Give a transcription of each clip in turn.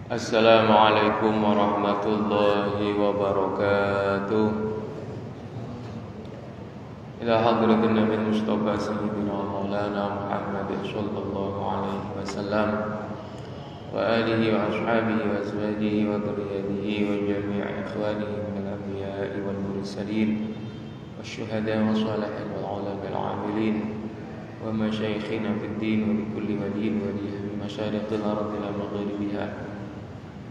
Assalamualaikum warahmatullahi wabarakatuh. Ila hadratin Nabi Mustafa Sayyidina Maulana Muhammad sallallahu alaihi wasallam wa alihi wa ashabihi wa azwajihi wa dhurriyyatihi wa jami'i ikhwanihi minal anbiya'i wal mursalin wasyuhada wa shalihin wal ulama al amilin wa masyayikhina fid din wa likulli waliyin waliyah min masyariqil ardi ila maghribiha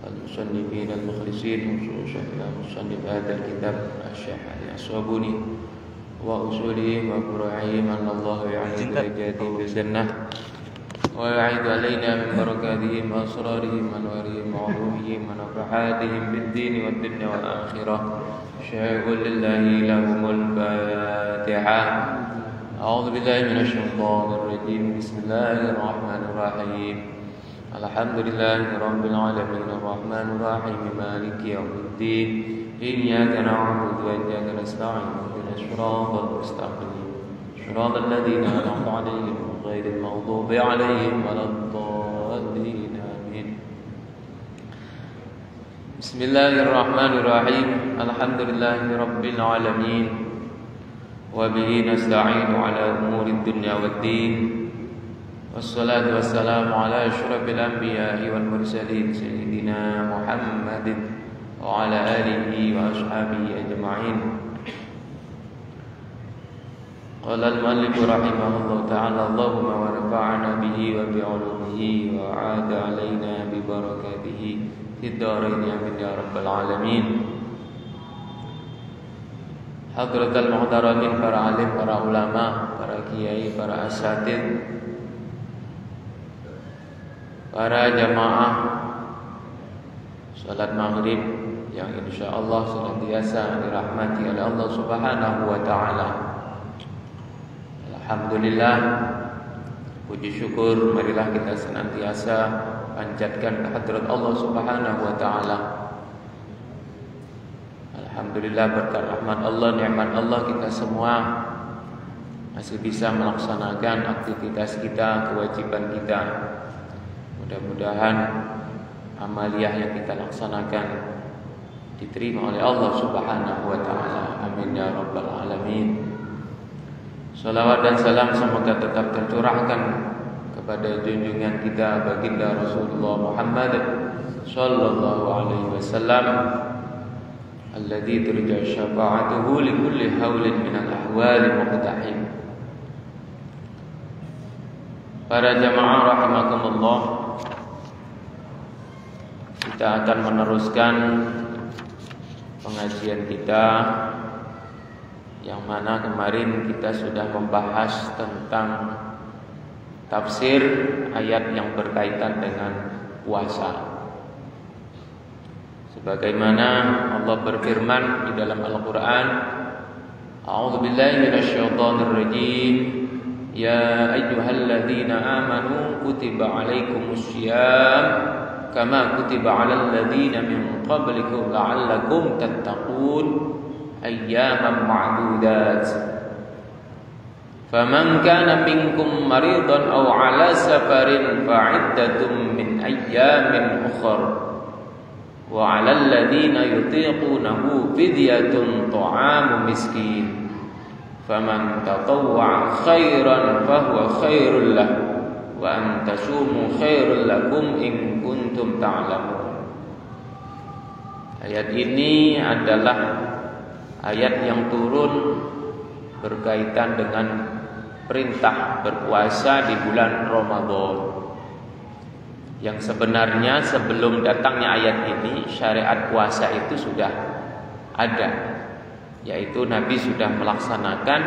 المصنفين المخلصين خصوصا إلى مصنف هذا الكتاب الشيخ علي الصابوني وأصولهم وفروعهم أن الله يعلي درجاتهم بالجنة ويعيد علينا من بركاتهم وأسرارهم وأنوارهم وعلومهم ونفحاتهم بالدين والدنيا والآخرة شيء لله لهم الفاتحة. أعوذ بالله من الشيطان الرجيم. بسم الله الرحمن الرحيم. Alhamdulillahi Rabbil Alamin Ar-Rahman Ar-Rahim Maliki Yawmiddin Iyyaka na'budu wa iyyaka nasta'in Ihdinas siratal mustaqim Siratal ladzina an'amta 'alaihim ghairil maghdubi 'alaihim waladdallin. Amin. Bismillahirrahmanirrahim. Alhamdulillahi Rabbil Alamin wa bihi nasta'inu 'ala umurid dunya waddin. Wassalatu wassalamu ala asyrafil anbiya'i wal mursalin sayyidina Muhammadin wa ala alihi wa ashabihi ajma'in. Qala al-muallif rahimahullah ta'ala Allahumma wa nafa'ana bihi wa bi'ulumihi wa 'ada 'alaina bi barakatihi fid dharain amin ya rabbal alamin. Hadratul muhtaramin, para alim, para ulama, para kiai, para asatidz, para jamaah salat maghrib yang insyaallah senantiasa dirahmati oleh Allah Subhanahu wa taala. Alhamdulillah, puji syukur marilah kita senantiasa panjatkan kehadirat Allah Subhanahu wa taala. Alhamdulillah, berkat rahmat Allah, nikmat Allah, kita semua masih bisa melaksanakan aktivitas kita, kewajiban kita. Mudah-mudahan amaliyah yang kita laksanakan diterima oleh Allah Subhanahu wa taala. Amin ya rabbal alamin. Salawat dan salam semoga tetap tercurahkan kepada junjungan kita baginda Rasulullah Muhammad sallallahu alaihi wasallam alladzi turja syafa'atuhu li kulli haulin minal ahwali muqtahim. Para jamaah rahimakumullah, kita akan meneruskan pengajian kita yang mana kemarin kita sudah membahas tentang tafsir ayat yang berkaitan dengan puasa. Sebagaimana Allah berfirman di dalam Al-Qur'an, A'udzu billahi minasyaitonir rajim. Ya ayyuhalladzina amanu kutiba 'alaikumussyiyam kama kutiba 'alal ladzina min qablikum la'allakum tattaqun ayyaman ma'dudat. Faman kana minkum maridan aw 'ala safarin fa'iddatun min ayyamin ukhra wa 'alal ladzina yutiqunahu fidyatun ta'amu miskin. Faman tatawwa'a khairan fahuwa khairul lahu wa an tasumu khairul lakum in kuntum ta'lamun. Ayat ini adalah ayat yang turun berkaitan dengan perintah berpuasa di bulan Ramadan. Yang sebenarnya sebelum datangnya ayat ini, syariat puasa itu sudah ada, yaitu Nabi sudah melaksanakan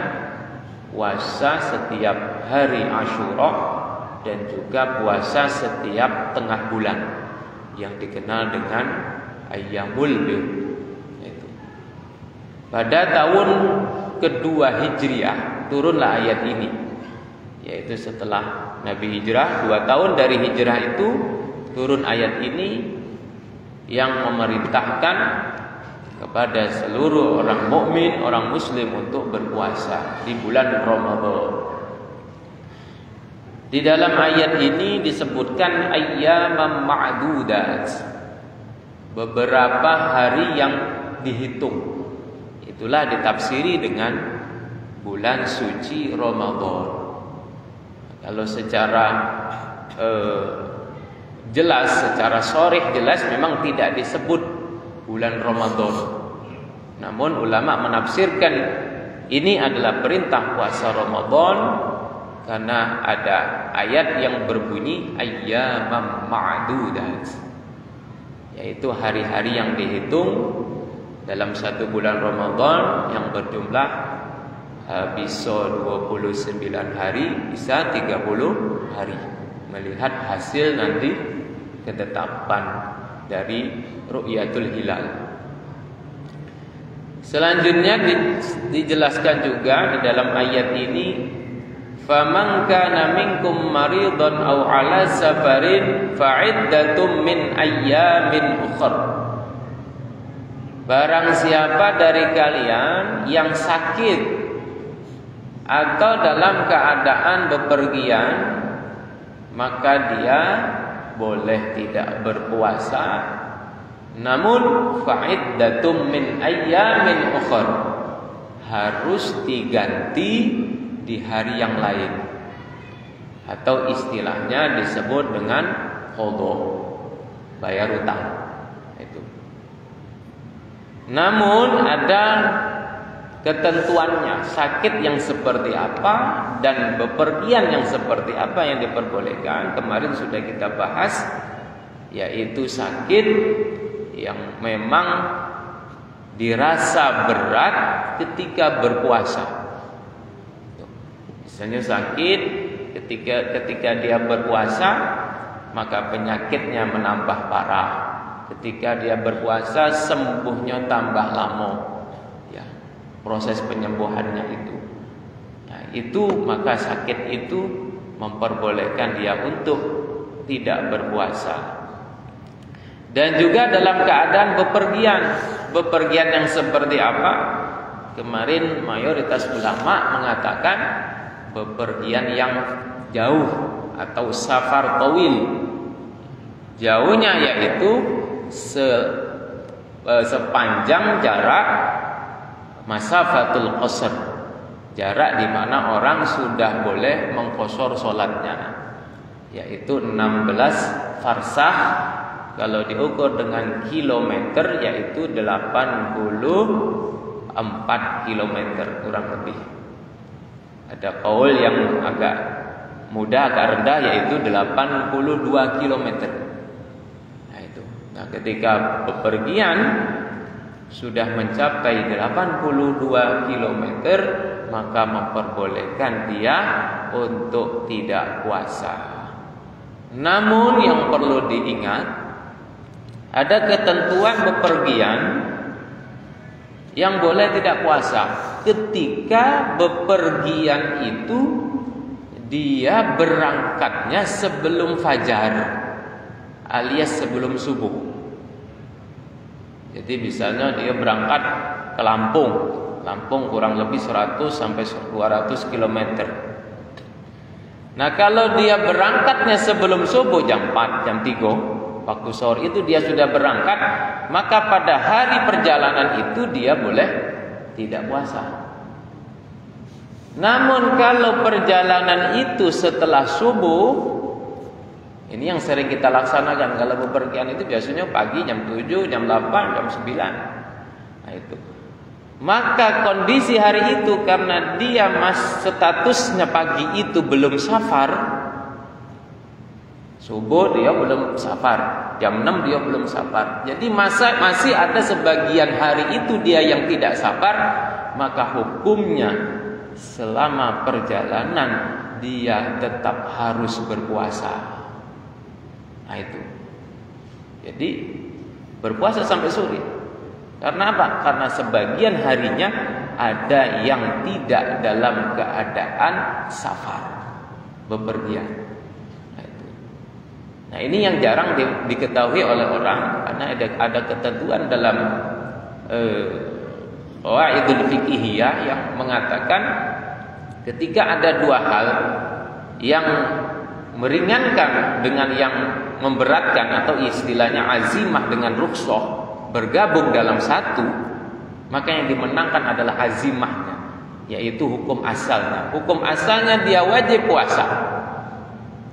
puasa setiap hari Asyura dan juga puasa setiap tengah bulan yang dikenal dengan Ayyamul Bid. Pada tahun kedua Hijriah turunlah ayat ini, yaitu setelah Nabi hijrah 2 tahun dari hijrah itu turun ayat ini yang memerintahkan kepada seluruh orang mukmin, orang muslim untuk berpuasa di bulan Ramadan. Di dalam ayat ini disebutkan ayyamam ma'dudat. beberapa hari yang dihitung. Itulah ditafsiri dengan bulan suci Ramadan. Kalau secara jelas, secara sharih jelas memang tidak disebut bulan Ramadan. Namun ulama menafsirkan ini adalah perintah puasa Ramadan karena ada ayat yang berbunyi ayyamam ma'dudat, yaitu hari-hari yang dihitung dalam satu bulan Ramadan yang berjumlah bisa 29 hari, bisa 30 hari. Melihat hasil nanti ketetapan dari ru'yatul hilal. Selanjutnya dijelaskan juga di dalam ayat ini, faman kana minkum maridan aw ala safarin fa'iddatum min ayyamin ukhra. Barang siapa dari kalian yang sakit atau dalam keadaan bepergian, maka dia boleh tidak berpuasa, namun fa'iddatum min ayyamin ukhra, harus diganti di hari yang lain, atau istilahnya disebut dengan qadha, bayar utang. Itu. Namun ada ketentuannya, sakit yang seperti apa dan bepergian yang seperti apa yang diperbolehkan. Kemarin sudah kita bahas, yaitu sakit yang memang dirasa berat ketika berpuasa. Misalnya sakit ketika dia berpuasa, maka penyakitnya menambah parah. Ketika dia berpuasa, sembuhnya tambah lama. Ya, proses penyembuhannya itu. Nah, itu maka sakit itu memperbolehkan dia untuk tidak berpuasa. Dan juga dalam keadaan bepergian yang seperti apa? Kemarin mayoritas ulama mengatakan bepergian yang jauh atau safar tawil. Jauhnya yaitu sepanjang jarak masafatul qasr, jarak di mana orang sudah boleh mengqashar salatnya, yaitu 16 farsah. Kalau diukur dengan kilometer yaitu 84 kilometer kurang lebih. Ada qaul yang agak mudah, agak rendah, yaitu 82 kilometer. Nah, ketika bepergian sudah mencapai 82 km, maka memperbolehkan dia untuk tidak puasa. Namun yang perlu diingat, ada ketentuan bepergian yang boleh tidak puasa. Ketika bepergian itu dia berangkatnya sebelum fajar, alias sebelum subuh. Jadi misalnya dia berangkat ke Lampung kurang lebih 100 sampai 200 km. Nah, kalau dia berangkatnya sebelum subuh jam 4, jam 3 waktu sore itu dia sudah berangkat, maka pada hari perjalanan itu dia boleh tidak puasa. Namun kalau perjalanan itu setelah subuh, ini yang sering kita laksanakan. Kalau bepergian itu biasanya pagi jam 7, jam 8, jam 9. Nah itu. Maka kondisi hari itu karena dia statusnya pagi itu belum safar. Subuh dia belum safar, jam 6 dia belum safar. Jadi masih ada sebagian hari itu dia yang tidak safar, maka hukumnya selama perjalanan dia tetap harus berpuasa. Nah itu. Jadi berpuasa sampai sore. Karena apa? Karena sebagian harinya ada yang tidak dalam keadaan safar, bepergian. Nah itu. Nah ini yang jarang diketahui oleh orang, karena ada ketentuan dalam qawaidul fiqhiyah yang mengatakan ketika ada dua hal yang meringankan dengan yang memberatkan, atau istilahnya azimah dengan rukhsah bergabung dalam satu, maka yang dimenangkan adalah azimahnya, yaitu hukum asalnya. Hukum asalnya dia wajib puasa.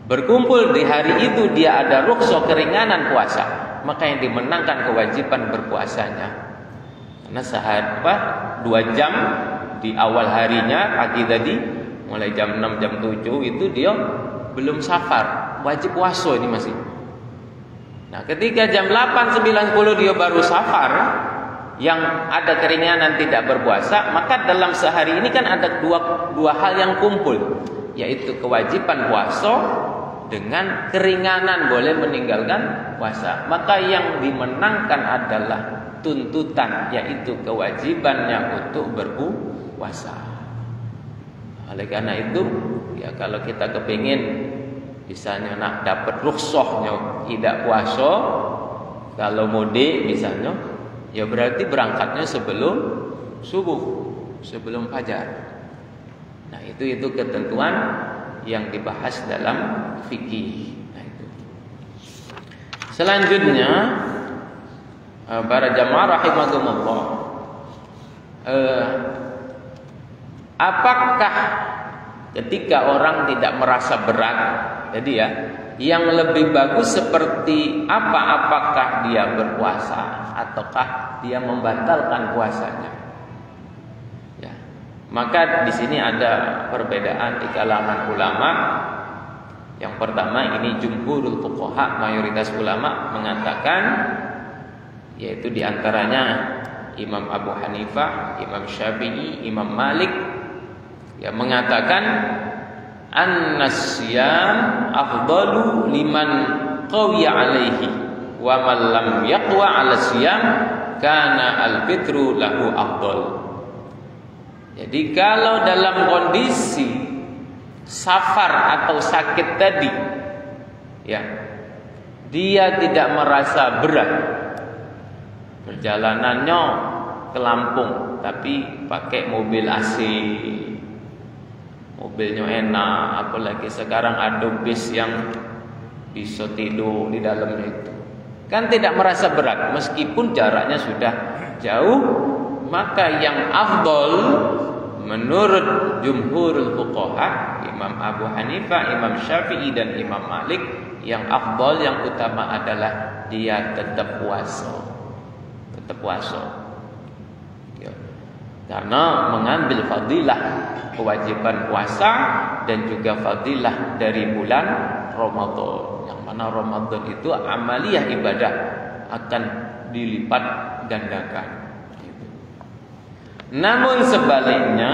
Berkumpul di hari itu dia ada rukhsah keringanan puasa, maka yang dimenangkan kewajiban berpuasanya. Karena 2 jam di awal harinya pagi tadi, mulai jam 6 jam 7 itu dia belum safar, wajib puasa ini masih. Nah, ketika jam 8, 9, 10 dia baru safar, yang ada keringanan tidak berpuasa, maka dalam sehari ini kan ada dua hal yang kumpul, yaitu kewajiban puasa dengan keringanan boleh meninggalkan puasa. Maka yang dimenangkan adalah tuntutan, yaitu kewajibannya untuk berpuasa. Oleh karena itu, ya kalau kita kepingin misalnya nak dapat rukhsahnya tidak puasa, kalau mudik misalnya, ya berarti berangkatnya sebelum subuh, sebelum fajar. Nah, itu ketentuan yang dibahas dalam fikih. Nah, itu. Selanjutnya, para jamaah rahimakumullah, apakah ketika orang tidak merasa berat, jadi ya, yang lebih bagus seperti apa? Apakah dia berpuasa ataukah dia membatalkan puasanya? Ya. Maka di sini ada perbedaan di kalangan ulama. Yang pertama, ini jumhurul fuqaha, mayoritas ulama mengatakan, yaitu diantaranya Imam Abu Hanifah, Imam Syafi'i, Imam Malik, yang mengatakan an-nasyam afdalu liman qawiya alaihi wa man lam yaqwa 'ala siyam kana al-fitru lahu afdal. Jadi kalau dalam kondisi safar atau sakit tadi, ya, dia tidak merasa berat, perjalanannya ke Lampung tapi pakai mobil AC, mobilnya enak, apalagi sekarang ada bis yang bisa tidur di dalamnya itu, kan tidak merasa berat meskipun jaraknya sudah jauh. Maka yang afdol menurut jumhurul fuqaha, Imam Abu Hanifah, Imam Syafi'i dan Imam Malik, yang afdol, yang utama adalah dia tetap puasa, ya. Karena mengambil fadilah kewajiban puasa dan juga fadilah dari bulan Ramadan, yang mana Ramadan itu amaliyah ibadah akan dilipat gandakan. Namun sebaliknya,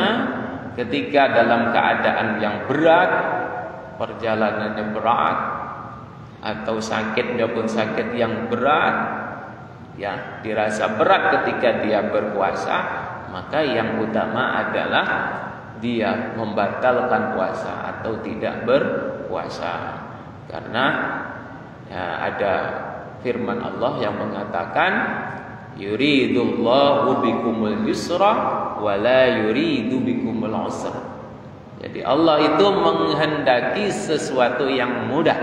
ketika dalam keadaan yang berat, perjalanannya berat, atau sakitnya pun sakit yang berat, ya, dirasa berat ketika dia berpuasa, maka yang utama adalah dia membatalkan puasa atau tidak berpuasa. Karena ya, ada firman Allah yang mengatakan, yuridullahu bikumul yusra wa la yuridu bikumul usra. Jadi Allah itu menghendaki sesuatu yang mudah,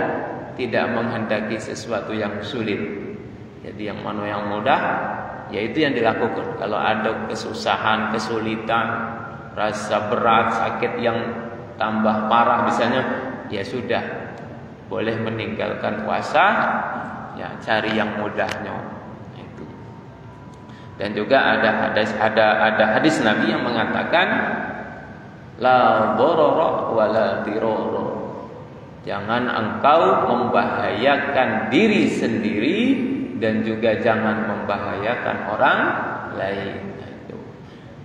tidak menghendaki sesuatu yang sulit. Jadi yang mana yang mudah, yaitu yang dilakukan. Kalau ada kesusahan, kesulitan, rasa berat, sakit yang tambah parah misalnya, ya sudah, boleh meninggalkan puasa, ya cari yang mudahnya. Dan juga ada hadis Nabi yang mengatakan la dharara wa la dirara. Jangan engkau membahayakan diri sendiri dan juga jangan membahayakan orang lain.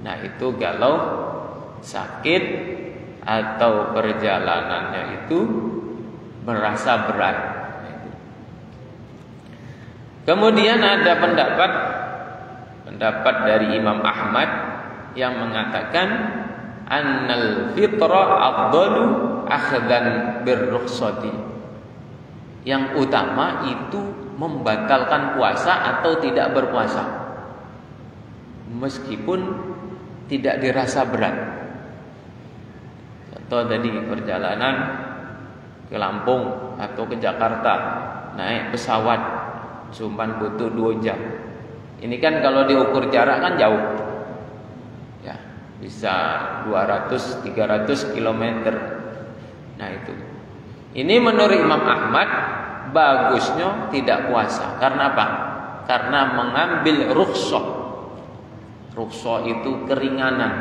Nah, itu kalau sakit atau perjalanannya itu merasa berat. Kemudian ada pendapat dari Imam Ahmad yang mengatakan annal fitra afdalu akhdan birrukhsati. Yang utama itu membatalkan puasa atau tidak berpuasa meskipun tidak dirasa berat. Contoh tadi perjalanan ke Lampung atau ke Jakarta naik pesawat cuma butuh 2 jam. Ini kan kalau diukur jarak kan jauh, ya bisa 200-300 kilometer. Nah itu. Ini menurut Imam Ahmad bagusnya tidak puasa. Karena apa? Karena mengambil rukhsah. Rukhsah itu keringanan,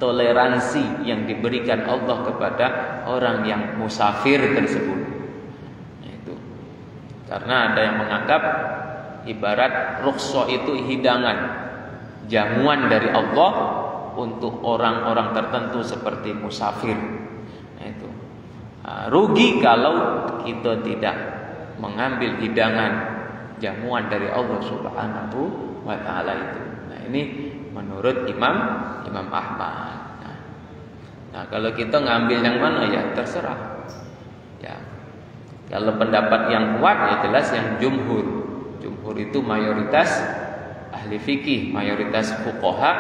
toleransi yang diberikan Allah kepada orang yang musafir tersebut. Nah, itu. Karena ada yang menganggap ibarat rukhsah itu hidangan, jamuan dari Allah untuk orang-orang tertentu seperti musafir. Nah, itu. Rugi kalau kita tidak mengambil hidangan, jamuan dari Allah Subhanahu wa taala itu. Nah, ini menurut Imam Ahmad. Nah, kalau kita ngambil yang mana ya terserah. Ya. Kalau pendapat yang kuat ya jelas yang jumhur. Jumhur itu mayoritas ahli fikih, mayoritas fuqaha,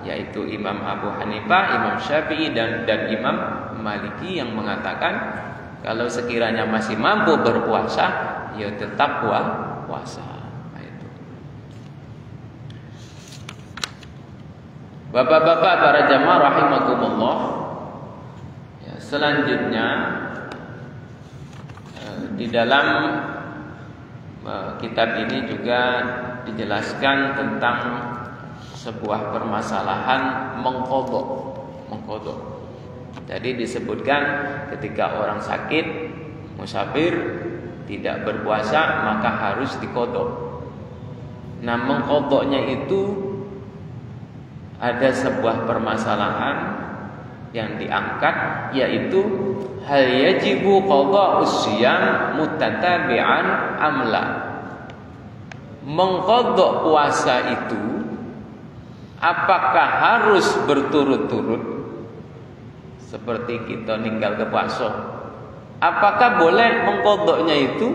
yaitu Imam Abu Hanifah, Imam Syafi'i dan Imam Maliki yang mengatakan kalau sekiranya masih mampu berpuasa ya tetap puasa. Nah, itu. Bapak-bapak para jamaah rahimakumullah. Ya, selanjutnya di dalam kitab ini juga dijelaskan tentang sebuah permasalahan mengqadha. Jadi disebutkan ketika orang sakit, musafir, tidak berpuasa maka harus diqadha. Nah, mengqadhanya itu ada sebuah permasalahan yang diangkat, yaitu hal yajibu qadha'us shiyam mutatabi'an amla. Mengqadha puasa itu apakah harus berturut-turut seperti kita ninggal ke puasa? Apakah boleh mengqadhanya itu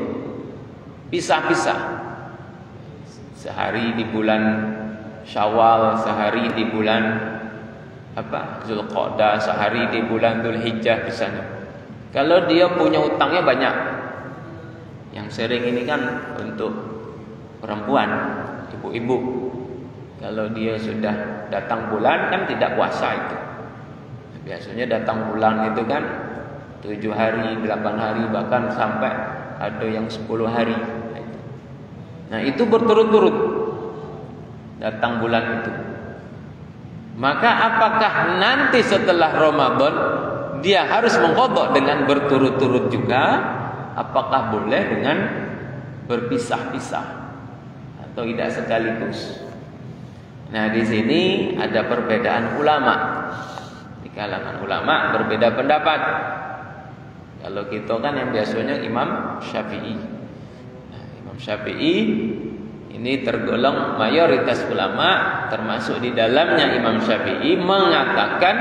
pisah-pisah? Sehari di bulan Syawal, sehari di bulan Zulqa'dah, sehari di bulan Dzulhijjah misalnya. Kalau dia punya utangnya banyak, yang sering ini kan untuk perempuan, ibu-ibu. Kalau dia sudah datang bulan kan tidak puasa itu. Biasanya datang bulan itu kan 7 hari, 8 hari, bahkan sampai ada yang 10 hari. Nah, itu berturut-turut datang bulan itu. Maka apakah nanti setelah Ramadan dia harus mengqadha dengan berturut-turut juga? Apakah boleh dengan berpisah-pisah atau tidak sekaligus? Nah, di sini ada perbedaan ulama. Di kalangan ulama berbeda pendapat. Kalau kita kan yang biasanya Imam Syafi'i. Nah, Imam Syafi'i ini tergolong mayoritas ulama, termasuk di dalamnya Imam Syafi'i mengatakan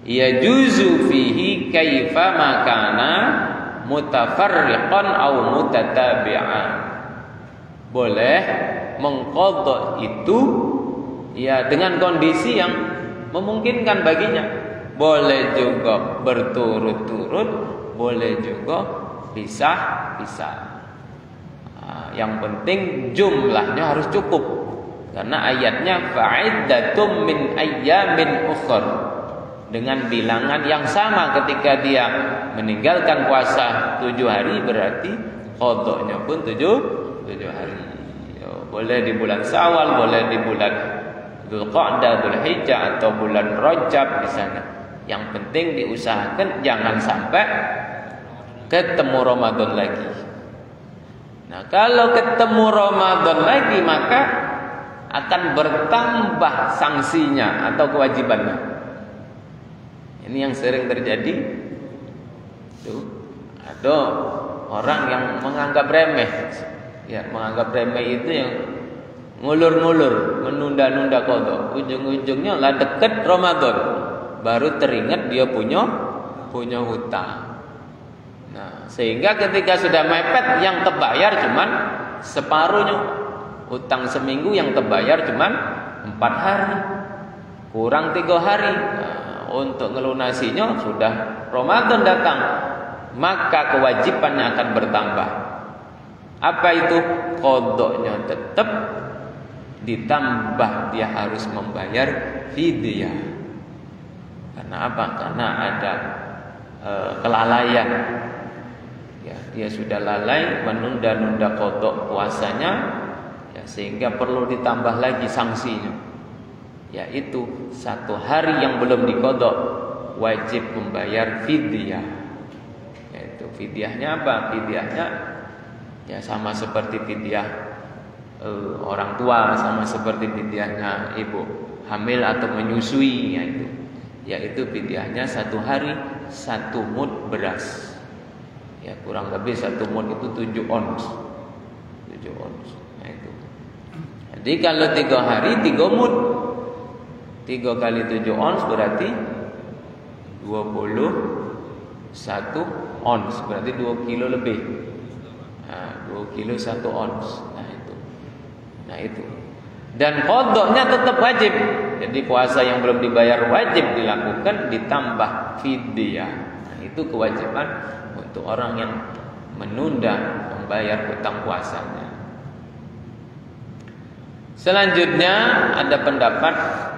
yajuzu fihi kaifa makana mutafarriqan au mutatabi'an. Boleh mengqadha itu ya dengan kondisi yang memungkinkan baginya. Boleh juga berturut-turut, boleh juga pisah-pisah. Yang penting jumlahnya harus cukup. Karena ayatnya fa'iddatum min ayyamin ukhar, dengan bilangan yang sama ketika dia meninggalkan puasa 7 hari berarti qadhanya pun 7 hari. Boleh di bulan Syawal, boleh di bulan Dzulqa'dah, Dzulhijjah atau bulan Rajab misalnya. Yang penting diusahakan jangan sampai ketemu Ramadan lagi. Nah, kalau ketemu Ramadan lagi maka akan bertambah sanksinya atau kewajibannya. Ini yang sering terjadi. Tuh, ada orang yang menganggap remeh. Ya, menganggap remeh itu yang ngulur-ngulur, menunda-nunda qadha. Ujung-ujungnya lah dekat Ramadan baru teringat dia punya hutang. Nah, sehingga ketika sudah mepet yang terbayar cuman separuhnya. Utang seminggu yang terbayar cuman 4 hari. Kurang 3 hari. Nah, untuk ngelunasinya sudah Ramadan datang. maka kewajibannya akan bertambah. Apa itu? Qadanya tetap, ditambah dia harus membayar fidyah. Karena apa? Karena ada kelalaian. Ya, dia sudah lalai menunda-nunda qada puasanya, ya, sehingga perlu ditambah lagi sanksinya. Yaitu 1 hari yang belum diqada wajib membayar fidyah. Yaitu fidyahnya apa? Fidyahnya ya sama seperti fidyah orang tua, sama seperti fidyahnya ibu hamil atau menyusui, yaitu fidyahnya 1 hari 1 mud beras. Ya, kurang lebih 1 mud itu 7 ons. 7 ons. Nah itu. Jadi kalau 3 hari 3 mud. 3 kali 7 ons berarti 21 ons, berarti 2 kilo lebih. Nah, 2 kilo 1 ons. Nah itu. Dan qadanya tetap wajib. Jadi puasa yang belum dibayar wajib dilakukan ditambah fidyah. Nah, itu kewajiban untuk orang yang menunda membayar hutang puasanya. Selanjutnya ada pendapat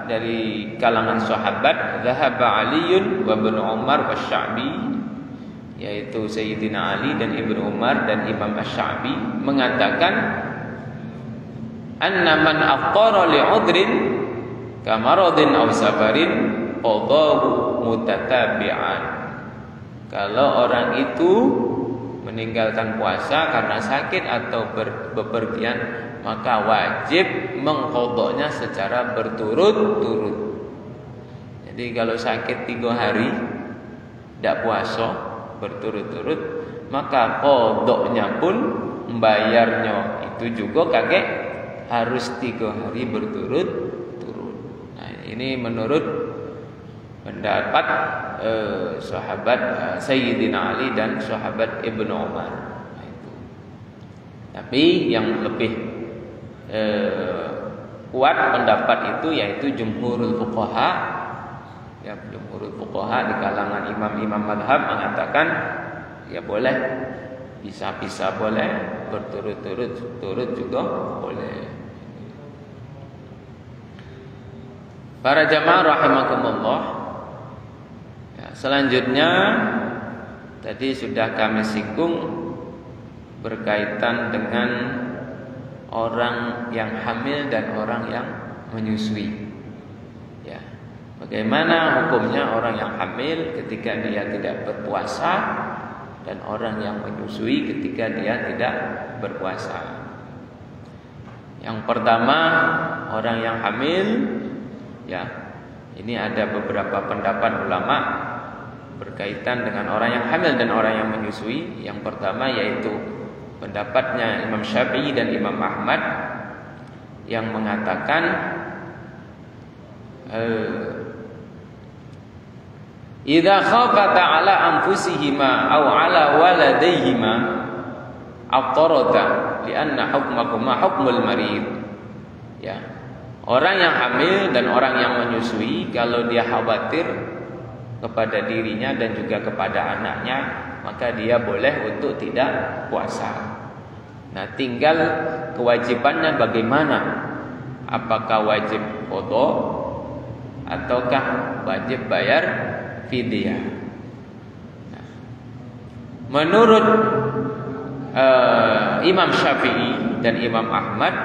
dari kalangan sahabat, Zahaba Aliun wa Ibnu Umar wa Sya'bi, yaitu Sayyidina Ali dan Ibnu Umar dan Imam Asy-Sya'bi mengatakan, anna man afṭara li'udrin kamaradin aw safarin qadahu mutatabi'an. Kalau orang itu meninggalkan puasa karena sakit atau bepergian, maka wajib mengqadanya secara berturut-turut. Jadi kalau sakit 3 hari tidak puasa berturut-turut, maka qadanya pun membayarnya itu juga kakek harus 3 hari berturut-turut. Nah, ini menurut pendapat sahabat Sayyidina Ali dan sahabat Ibnu Umar. Nah, itu. Tapi yang lebih kuat pendapat itu yaitu jumhurul fuqaha. Ya, jumhurul fuqaha di kalangan imam-imam madhab mengatakan ya boleh, bisa-bisa boleh, berturut-turut juga boleh. Para jamaah rahimakumullah. Ya, selanjutnya tadi sudah kami singgung berkaitan dengan orang yang hamil dan orang yang menyusui. Ya, bagaimana hukumnya orang yang hamil ketika dia tidak berpuasa dan orang yang menyusui ketika dia tidak berpuasa. Yang pertama, orang yang hamil, ya, ini ada beberapa pendapat ulama berkaitan dengan orang yang hamil dan orang yang menyusui. Yang pertama yaitu pendapatnya Imam Syafi'i dan Imam Ahmad yang mengatakan idza khafata ala anfusihima aw ala waladayhima aftarata lianna hukmakuma hukmul marid. Ya. Orang yang hamil dan orang yang menyusui, kalau dia khawatir kepada dirinya dan juga kepada anaknya, maka dia boleh untuk tidak puasa. Nah, tinggal kewajibannya bagaimana? Apakah wajib qada ataukah wajib bayar fidyah? Nah, menurut Imam Syafi'i dan Imam Ahmad,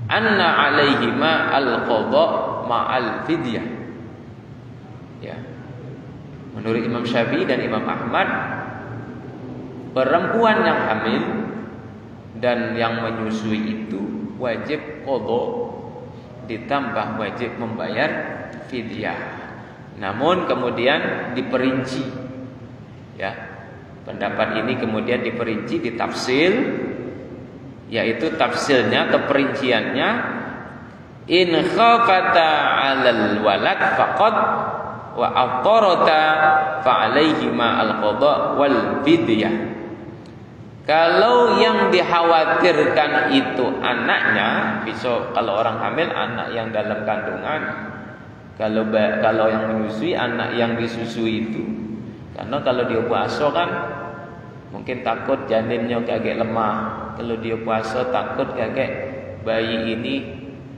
anna alaihima al-qada ma'al fidyah. Ya. Menurut Imam Syafi'i dan Imam Ahmad, perempuan yang hamil dan yang menyusui itu wajib qada ditambah wajib membayar fidyah. Namun kemudian diperinci. Ya. Pendapat ini kemudian diperinci, ditafsil, yaitu tafsirnya atau perinciannya, in khafata 'alal walad faqad wa aftarata fa 'alaihima al-qada wal fidyah. Kalau yang dikhawatirkan itu anaknya, bisa kalau orang hamil anak yang dalam kandungan, kalau yang menyusui anak yang disusui itu. Karena kalau dia puasa kan mungkin takut janinnya agak lemah. Kalau dia puasa takut agak bayi ini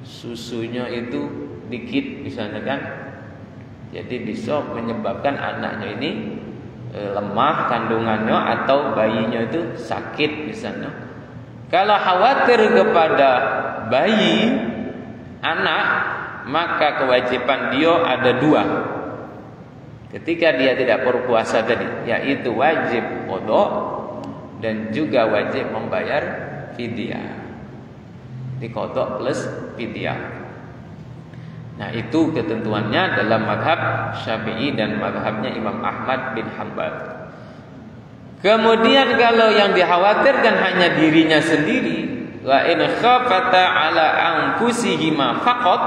susunya itu dikit misalnya kan. Jadi bisa menyebabkan anaknya ini lemah kandungannya atau bayinya itu sakit misalnya. Kalau khawatir kepada bayi anak, maka kewajiban dia ada dua. Ketika dia tidak berpuasa tadi, yaitu wajib qada dan juga wajib membayar fidyah. Di qada plus fidyah. Nah, itu ketentuannya dalam mazhab Syafi'i dan mazhabnya Imam Ahmad bin Hanbal. Kemudian kalau yang dikhawatirkan hanya dirinya sendiri, wa in khafata ala anfusihima faqat.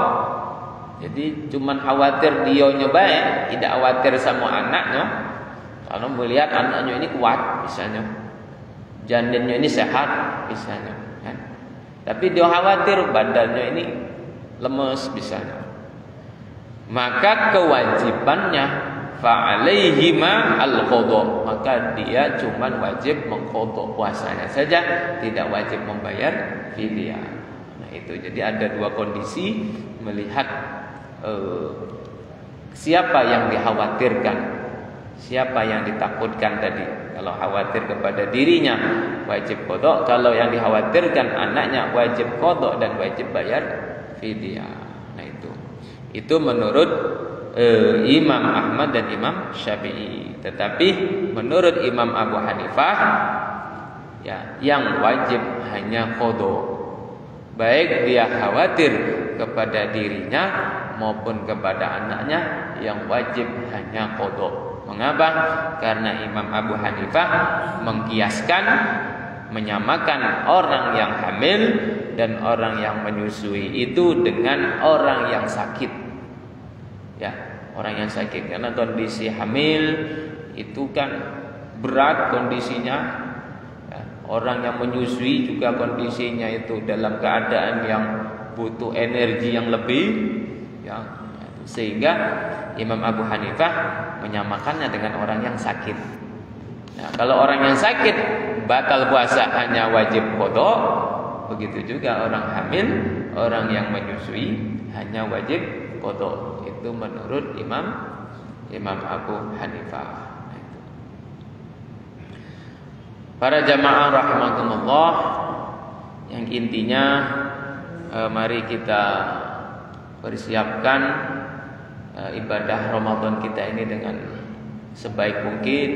Jadi cuman khawatir dionya baik, tidak khawatir sama anaknya. Kalau melihat anaknya ini kuat misalnya, janinnya ini sehat misalnya, kan? Tapi dia khawatir badannya ini lemes misalnya. Maka kewajibannya fa'alaihima al-qada, maka dia cuman wajib mengqada puasanya saja, tidak wajib membayar fidyah. Nah, itu jadi ada dua kondisi melihat siapa yang dikhawatirkan, siapa yang ditakutkan tadi. Kalau khawatir kepada dirinya wajib qada, kalau yang dikhawatirkan anaknya wajib qada dan wajib bayar fidyah. Nah, itu menurut Imam Ahmad dan Imam Syafi'i. Tetapi menurut Imam Abu Hanifah, ya, yang wajib hanya qada. Baik dia khawatir kepada dirinya maupun kepada anaknya, yang wajib hanya qada. Mengapa? Karena Imam Abu Hanifah mengkiaskan, menyamakan orang yang hamil dan orang yang menyusui itu dengan orang yang sakit. Ya, orang yang sakit, karena kondisi hamil itu kan berat kondisinya. Ya, orang yang menyusui juga kondisinya itu dalam keadaan yang butuh energi yang lebih, ya. Sehingga Imam Abu Hanifah menyamakannya dengan orang yang sakit. Nah, kalau orang yang sakit batal puasa hanya wajib qada, begitu juga orang hamil, orang yang menyusui hanya wajib qada. Itu menurut Imam Abu Hanifah. Para jamaah rahimakumullah, yang intinya mari kita persiapkan ibadah Ramadan kita ini dengan sebaik mungkin,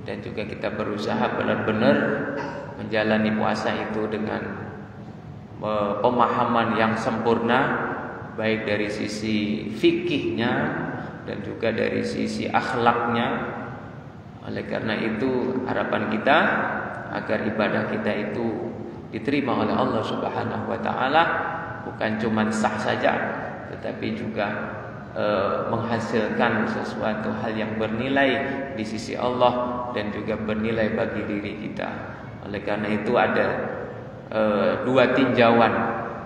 dan juga kita berusaha benar-benar menjalani puasa itu dengan pemahaman yang sempurna, baik dari sisi fikihnya dan juga dari sisi akhlaknya. Oleh karena itu harapan kita agar ibadah kita itu diterima oleh Allah Subhanahu wa taala, bukan cuma sah saja, tetapi juga menghasilkan sesuatu hal yang bernilai di sisi Allah dan juga bernilai bagi diri kita. Oleh karena itu ada dua tinjauan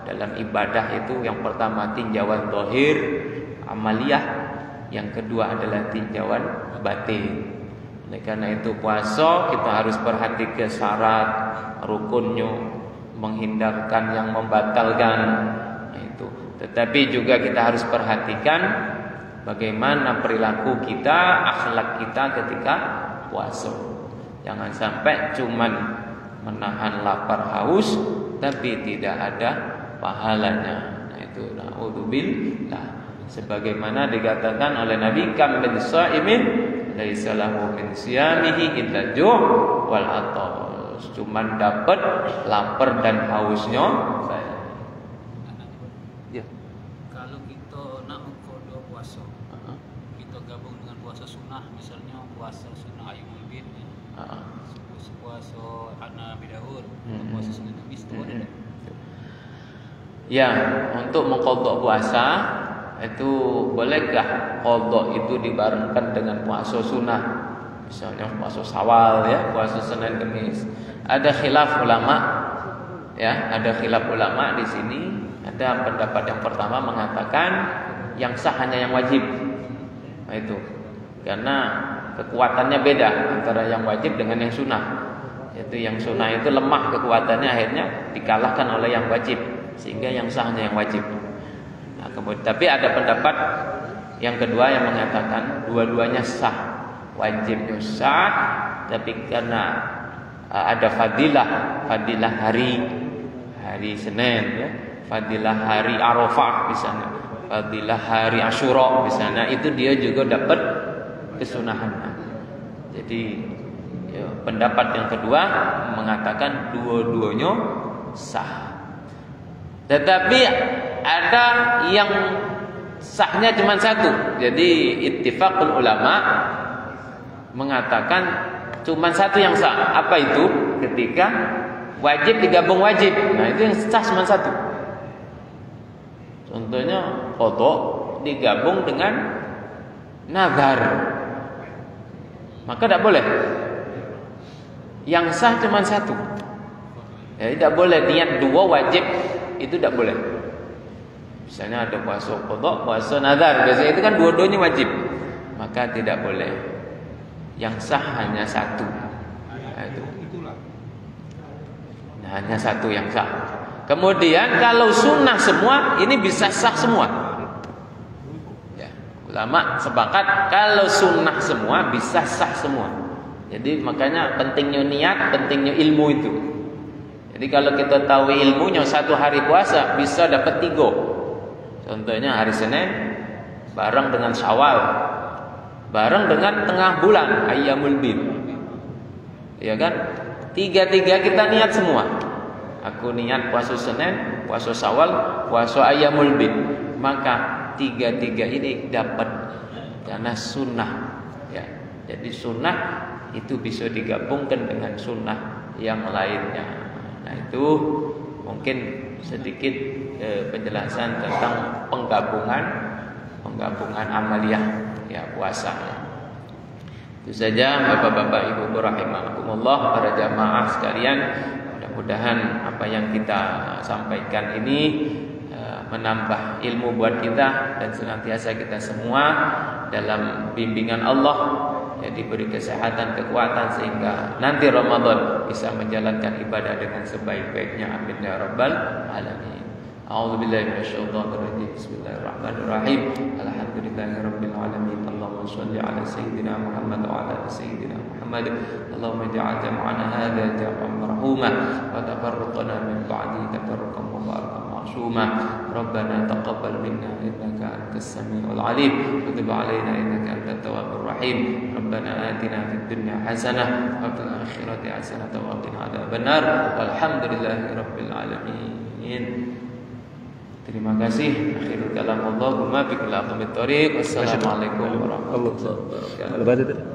dalam ibadah itu. Yang pertama tinjauan zahir, amaliyah. Yang kedua adalah tinjauan batin. Oleh karena itu puasa kita harus perhatikan syarat, rukunnya, menghindarkan yang membatalkan. Nah, itu. Tetapi juga kita harus perhatikan bagaimana perilaku kita, akhlak kita ketika puasa. Jangan sampai cuman menahan lapar haus tapi tidak ada pahalanya. Nah, itu naudzubillah. Sebagaimana dikatakan oleh Nabi, kam min shaimin laisa lahu min siyamihi illa ju' wal atash. Cuman dapat lapar dan hausnya. Ya. Kalau kita nak mengqada puasa, kita gabung dengan puasa sunnah, misalnya puasa sunnah Ayyamul Bid, puasa Nabi Daud, puasa sunnah Nabi itu. Ya, untuk mengqada puasa itu bolehkah qada itu dibarengkan dengan puasa sunnah? Misalnya puasa Syawal, ya, puasa Senin Kamis. Ada khilaf ulama, ya, ada khilaf ulama di sini. Ada pendapat yang pertama mengatakan yang sah hanya yang wajib. Nah, itu karena kekuatannya beda antara yang wajib dengan yang sunnah. Yaitu yang sunnah itu lemah kekuatannya, akhirnya dikalahkan oleh yang wajib, sehingga yang sah hanya yang wajib. Nah, kemudian tapi ada pendapat yang kedua yang mengatakan dua-duanya sah. Wajibnya sah, tapi karena ada fadilah hari Senin ya, fadilah hari Arafah misalnya, fadilah hari Asyura misalnya, itu dia juga dapat kesunahan. Jadi ya, pendapat yang kedua mengatakan dua-duanya sah. Tetapi ada yang sahnya cuma satu. Jadi ittifaqul ulama mengatakan cuma satu yang sah. Apa itu? Ketika wajib digabung wajib. Nah, itu yang sah cuma satu. Contohnya qada digabung dengan nazar, maka tidak boleh. Yang sah cuma satu. Ya, tidak boleh niat dua wajib, itu tidak boleh. Misalnya ada puasa qada, puasa nazar, biasanya itu kan dua-duanya wajib, maka tidak boleh. Yang sah hanya satu. Nah, itu. Nah, hanya satu yang sah. Kemudian kalau sunnah semua, ini bisa sah semua. Ya, ulama sepakat kalau sunnah semua bisa sah semua. Jadi makanya pentingnya niat, pentingnya ilmu itu. Jadi kalau kita tahu ilmunya, satu hari puasa bisa dapat 3. Contohnya hari Senin bareng dengan Syawal, bareng dengan tengah bulan Ayyamul Bid. Ya kan? 3 kita niat semua. Aku niat puasa Senin, puasa Syawal, puasa Ayyamul Bid. Maka 3 ini dapat karena sunnah. Ya. Jadi sunnah itu bisa digabungkan dengan sunnah yang lainnya. Nah, itu mungkin sedikit penjelasan tentang penggabungan amaliyah ya puasa. Itu saja Bapak-bapak Ibu rahimakumullah, para jamaah sekalian. Mudah-mudahan apa yang kita sampaikan ini menambah ilmu buat kita dan senantiasa kita semua dalam bimbingan Allah, ya, diberi kesehatan, kekuatan sehingga nanti Ramadan bisa menjalankan ibadah dengan sebaik-baiknya. Amin ya rabbal alamin. A'udzubillahi minasyaitonir rajim. Bismillahirrahmanirrahim. Alhamdulillahirabbil alamin. Allahumma shalli ala sayyidina Muhammad wa ala ali sayyidina Muhammad. Allahumma ij'al jam'ana hadza jam'an marhuma wa tafarruqana min ba'di tafarruqan mubarakan ma'suma. Rabbana taqabbal minna innaka antas samiul alim wa tub 'alaina innaka antat tawwabur rahim. Rabbana atina fid dunya hasanah wa fil akhirati hasanah wa qina adzabannar. Walhamdulillahirabbil alamin. Terima kasih. Akhirul kalam, Allahumma biqil aqamit thoriq. Wassalamualaikum warahmatullahi wabarakatuh.